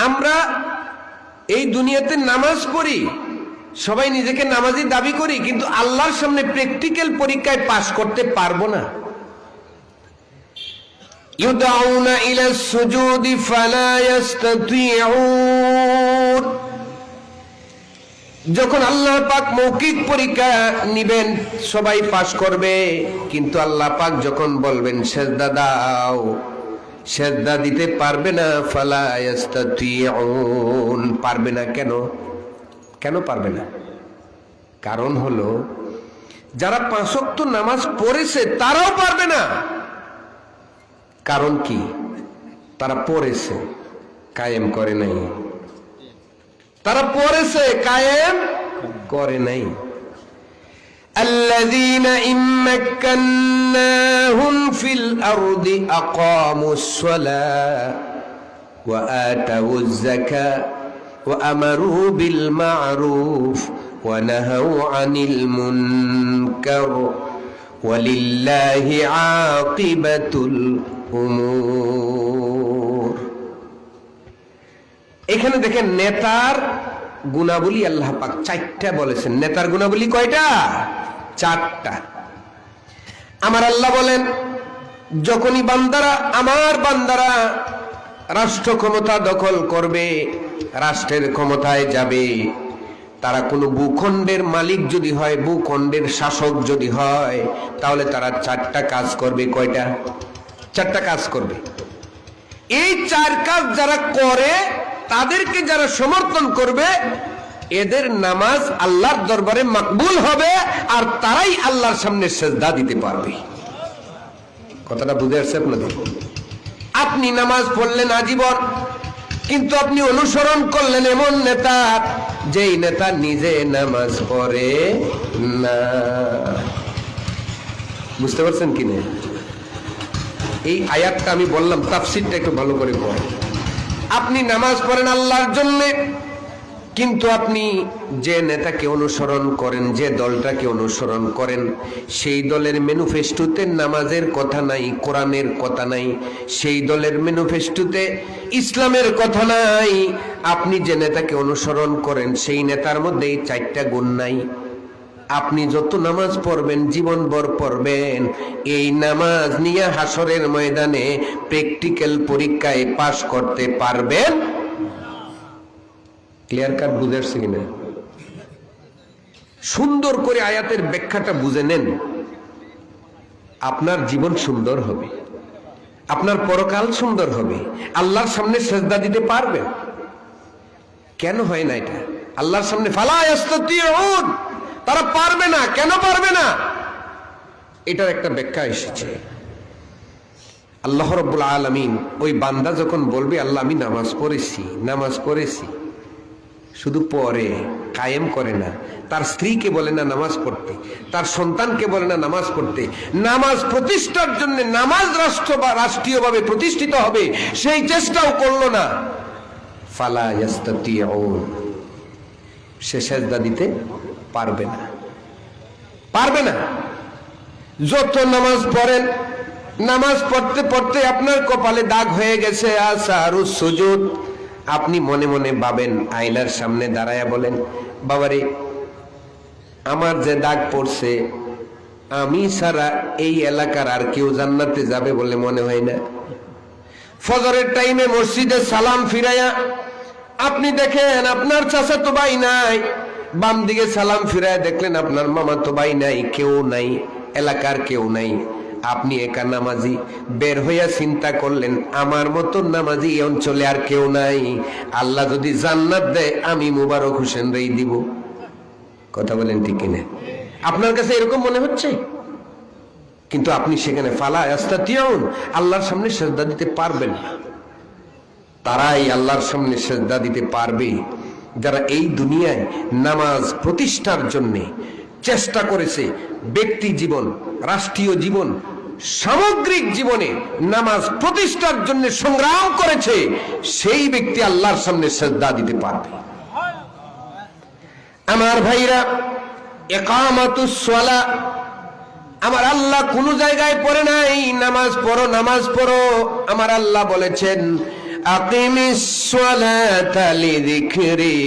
আমরা এই দুনিয়াতে নামাজ পড়ি, সবাই নিজেকে নামাজি দাবি করি, কিন্তু আল্লাহর সামনে প্র্যাকটিক্যাল পরীক্ষায় পাশ করতে পারবো না। ইউদাউনা ইলা সুজুদি ফালা ইস্তাতিউন। যখন আল্লাহ পাক মৌখিক পরীক্ষা নিবেন সবাই পাশ করবে, কিন্তু আল্লাহ পাক যখন বলবেন সেজদা দাও, সেজদা দিতে পারবে না। ফালা ইস্তাতিউন, পারবে না। কেন কেন পারবে না? কারণ হলো যারা 5 ওয়াক্ত নামাজ পড়েছে তারাও পারবে না। কারণ কি? তারা পড়েছে, কায়েম করে নাই। তারা পড়েছে, কায়েম করে নাই। الذين إن مكناهم في الأرض أقاموا الصلاة وآتوا الزكاة وأمروا بالمعروف ونهوا عن المنكر ولله عاقبة الأمور। এখানে দেখেন নেতার গুণাবলী আল্লাহ পাক 4টা বলেছেন। নেতার গুণাবলী কয়টা? 4টা। আমার আল্লাহ বলেন যখনই আমার বান্দারা রাষ্ট্র ক্ষমতা দখল করবে, রাষ্ট্রের ক্ষমতায় যাবে, তারা কোনো ভূখণ্ডের মালিক যদি হয়, ভূখণ্ডের শাসক যদি হয়, তাহলে তারা 4টা কাজ করবে। কয়টা? 4টা কাজ করবে। এই 4 কাজ যারা করে, তাদেরকে যারা সমর্থন করবে, এদের নামাজ আল্লাহর দরবারে মাকবুল হবে, আর তারাই আল্লাহর সামনে সেজদা দিতে পারবে। কথাটা বুঝে আসছে আপনাদের? আপনি নামাজ পড়লেন আজীবন, কিন্তু আপনি অনুসরণ করলেন এমন নেতা, যেই নেতা নিজে নামাজ পড়ে না। বুঝতে পারছেন কিনা? এই আয়াতটা আমি বললাম, তাফসীরটা একটু ভালো করে পড়েন। আপনি নামাজ পড়েন আল্লাহর জন্য, কিন্তু আপনি যে নেতাকে অনুসরণ করেন, যে দলটাকে অনুসরণ করেন, সেই দলের ম্যানিফেস্টোতে নামাজের কথা নাই, কোরআনের কথা নাই। সেই দলের ম্যানিফেস্টোতে ইসলামের কথা নাই। আপনি যে নেতাকে অনুসরণ করেন, সেই নেতার মধ্যে এই 4টা গুণ নাই। আপনি যত নামাজ পড়বেন, জীবনভর পড়বেন, এই নামাজ নিয়ে হাসরের ময়দানে প্র্যাকটিক্যাল পরীক্ষায় পাশ করতে পারবেন। ক্লিয়ার কাট বুঝে আসছে কিনা? সুন্দর করে আয়াতের ব্যাখ্যাটা বুঝে নেন, আপনার জীবন সুন্দর হবে, আপনার পরকাল সুন্দর হবে, আল্লাহর সামনে সেজদা দিতে পারবেন। কেন হয় না এটা? আল্লাহর সামনে ফালা ইস্তাতিউন, তারা পারবে না। কেন পারবে না? এটার একটা ব্যাখ্যা এসেছে। আল্লাহ রাব্বুল আলামিন, ওই বান্দা যখন বলবে আল্লাহ আমি নামাজ পড়েছি, শুধু পড়ে, কায়েম করে না। তার স্ত্রীকে বলে না নামাজ পড়তে, তার সন্তানকে বলে না নামাজ পড়তে। নামাজ প্রতিষ্ঠার জন্য, নামাজ রাষ্ট্রীয়ভাবে প্রতিষ্ঠিত হবে, সেই চেষ্টাও করলো না। ফালা ইস্তাতিউন, সে সেজদা দিতে পারবে না, পারবে না। যত নামাজ পড়েন, নামাজ পড়তে পড়তে আপনার কপালে দাগ হয়ে গেছে আসারুস সুজুদ, আপনি মনে মনে ভাবেন, আয়নার সামনে দাঁড়ায়া বলেন, বাবারে আমার যে দাগ পড়ছে, আমি ছাড়া এই এলাকার আর কেউ জান্নাতে যাবে বলে মনে হয় না। ফজরের টাইমে মসজিদে সালাম ফিরাইয়া আপনি দেখেন আপনার চাচাতো ভাই নাই, বাম দিকে সালাম ফিরাইয়া দেখলেন আপনার মামাতো ভাই নাই, কেউ নাই, এলাকার কেউ নাই। আপনি একা নামাজি, বের হইয়া চিন্তা করলেন আমার মতো নামাজি এই অঞ্চলে আর কেউ নাই, আল্লাহ যদি জান্নাত দেয় আমি মুবারক হোসেন রেই দিব। কথা বলেন ঠিক কিনা? আপনার কাছে এরকম মনে হচ্ছে, কিন্তু আপনি সেখানে ফালা ইস্তাতিউন, আল্লাহর সামনে সেজদা দিতে পারবেন না। তারাই আল্লাহর সামনে সেজদা দিতে পারবে যারা এই দুনিয়ায় নামাজ প্রতিষ্ঠার জন্য চেষ্টা করেছে। ব্যক্তি জীবন, রাষ্ট্রীয় জীবন, সামগ্রিক জীবনে নামাজ প্রতিষ্ঠার জন্য সংগ্রাম করেছে, সেই ব্যক্তি আল্লাহর সামনে সেজদা দিতে পারবে। আমার ভাইরা, ইকামাতুস সালাহ আমার আল্লাহ কোন জায়গায় পড়ে নাই নামাজ পড়ো, নামাজ পড়ো। আমার আল্লাহ বলেছেন আকিমিস সালাতা লিযিকরি।